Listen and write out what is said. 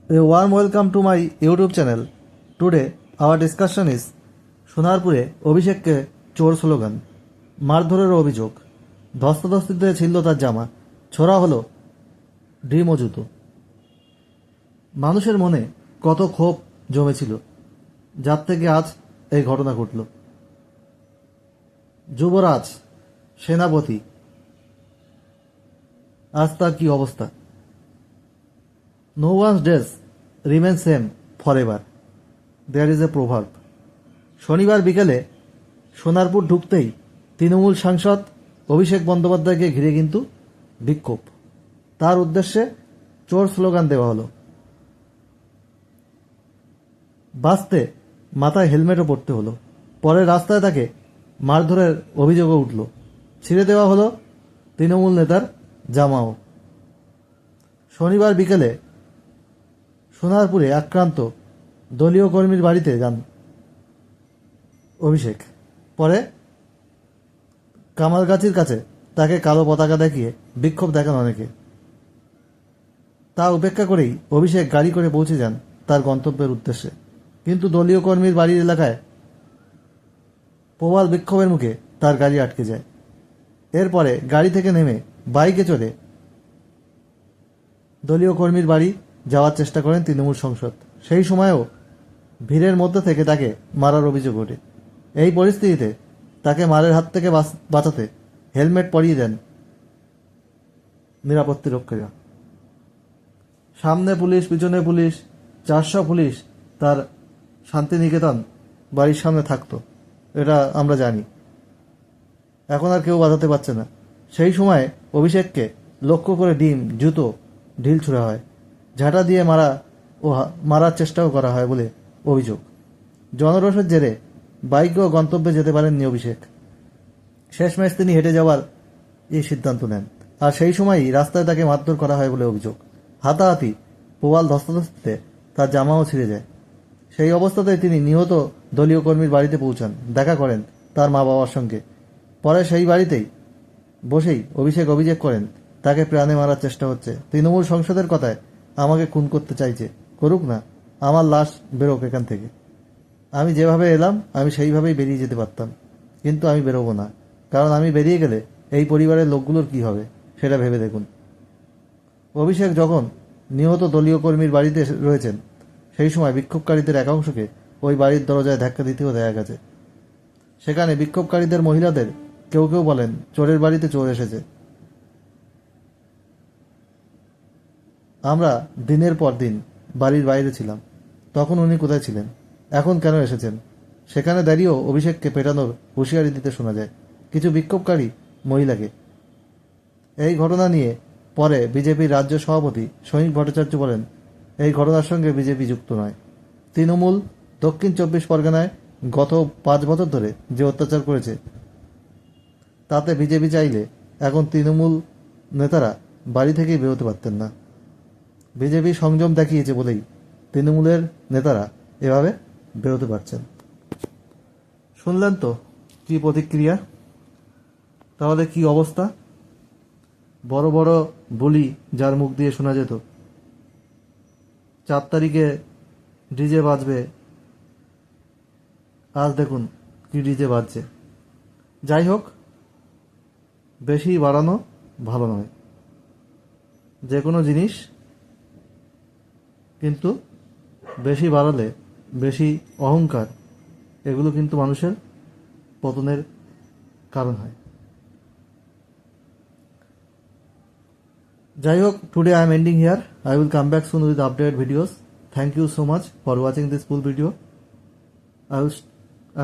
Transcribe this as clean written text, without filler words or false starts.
A warm welcome to my YouTube channel. Today our discussion is সোনারপুরে অভিষেককে চোর slogan, মারধরের অভিযোগ, ধস্তাধস্তিতে ছিল তার জামা, ছোড়া হলো ডিম ও জুতো। মানুষের মনে কত ক্ষোভ জমেছিল, যার থেকে আজ এই ঘটনা ঘটল। যুবরাজ, সেনাপতি, আজ তার কি অবস্থা। No one's days remain same forever. There is a proverb. শনিবার বিকেলে সোনারপুর ঢুকতেই তৃণমূল সাংসদ অভিষেক বন্দ্যোপাধ্যায়কে ঘিরে কিন্তু বিক্ষোভ। তার উদ্দেশ্যে চোর স্লোগান দেওয়া হলো। বাঁচতে মাথায় হেলমেটও পরতে হলো। পরে রাস্তায় তাকে মারধরের অভিযোগও উঠল। ছিঁড়ে দেওয়া হলো তৃণমূল নেতার জামাও। শনিবার বিকেলে সোনারপুরে আক্রান্ত দলীয় কর্মীর বাড়িতে যান অভিষেক। পরে কামালগাছির কাছে তাকে কালো পতাকা দেখিয়ে বিক্ষোভ দেখান অনেকে। তা উপেক্ষা করেই অভিষেক গাড়ি করে পৌঁছে যান তার গন্তব্যের উদ্দেশ্যে। কিন্তু দলীয় কর্মীর বাড়ির এলাকায় প্রবল বিক্ষোভের মুখে তার গাড়ি আটকে যায়। এরপরে গাড়ি থেকে নেমে বাইকে চড়ে দলীয় কর্মীর বাড়ি যাওয়ার চেষ্টা করেন তৃণমূল সাংসদ। সেই সময়েও ভিড়ের মধ্যে থেকে তাকে মারার অভিযোগ ওঠে। এই পরিস্থিতিতে তাকে মারের হাত থেকে বাঁচাতে হেলমেট পরিয়ে দেন নিরাপত্তারক্ষীরা। সামনে পুলিশ, পিছনে পুলিশ, 400 পুলিশ তার শান্তিনিকেতন বাড়ির সামনে থাকতো, এটা আমরা জানি। এখন আর কেউ বাঁচাতে পারছে না। সেই সময় অভিষেককে লক্ষ্য করে ডিম, জুতো, ঢিল ছুড়া হয়, ঝাঁটা দিয়ে মারার চেষ্টাও করা হয় বলে অভিযোগ। জনরোষের জেরে বাইকেও গন্তব্যে যেতে পারেননি অভিষেক। শেষমেশ তিনি হেঁটে যাওয়ার এই সিদ্ধান্ত নেন। আর সেই সময়ই রাস্তায় তাকে মারধর করা হয় বলে অভিযোগ। হাতাহাতি, প্রবল ধস্তাধস্তিতে তার জামাও ছিঁড়ে যায়। সেই অবস্থাতেই তিনি নিহত দলীয় কর্মীর বাড়িতে পৌঁছান, দেখা করেন তার মা বাবার সঙ্গে। পরে সেই বাড়িতেই বসেই অভিষেক অভিযোগ করেন তাকে প্রাণে মারার চেষ্টা হচ্ছে। তৃণমূল সংসদের কথায় আমাকে খুন করতে চাইছে, করুক না, আমার লাশ বেরোক এখান থেকে। আমি যেভাবে এলাম আমি সেইভাবেই বেরিয়ে যেতে পারতাম, কিন্তু আমি বেরোবো না, কারণ আমি বেরিয়ে গেলে এই পরিবারের লোকগুলোর কি হবে সেটা ভেবে দেখুন। অভিষেক যখন নিহত দলীয় কর্মীর বাড়িতে রয়েছেন, সেই সময় বিক্ষোভকারীদের একাংশকে ওই বাড়ির দরজায় ধাক্কা দিতেও দেখা গেছে। সেখানে বিক্ষোভকারীদের মহিলাদের কেউ কেউ বলেন চোরের বাড়িতে চোর এসেছে। আমরা দিনের পর দিন বাড়ির বাইরে ছিলাম, তখন উনি কোথায় ছিলেন, এখন কেন এসেছেন? সেখানে দাঁড়িয়েও অভিষেককে পেটানোর হুঁশিয়ারি দিতে শোনা যায় কিছু বিক্ষোভকারী মহিলাকে। এই ঘটনা নিয়ে পরে বিজেপির রাজ্য সভাপতি সৌমিক ভট্টাচার্য বলেন, এই ঘটনার সঙ্গে বিজেপি যুক্ত নয়। তৃণমূল দক্ষিণ 24 পরগনায় গত 5 বছর ধরে যে অত্যাচার করেছে, তাতে বিজেপি চাইলে এখন তৃণমূল নেতারা বাড়ি থেকেই বেরোতে পারতেন না। বিজেপি সংযম দেখিয়েছে বলেই তৃণমূলের নেতারা এভাবে বেরোতে পারছেন। শুনলেন তো কি প্রতিক্রিয়া? তাহলে কি অবস্থা? বড় বড় বলি যার মুখ দিয়ে শোনা যেত 4 তারিখে ডিজে বাজবে, আজ দেখুন কি ডিজে বাজছে। যাই হোক, বেশি বাড়ানো ভালো নয়। যে কোনো জিনিস কিন্তু বেশি বাড়ালে, বেশি অহংকার, এগুলো কিন্তু মানুষের পতনের কারণ হয়। যাই হোক, today I am ending here. I will come back soon with updated videos. Thank you so much for watching this full video. I will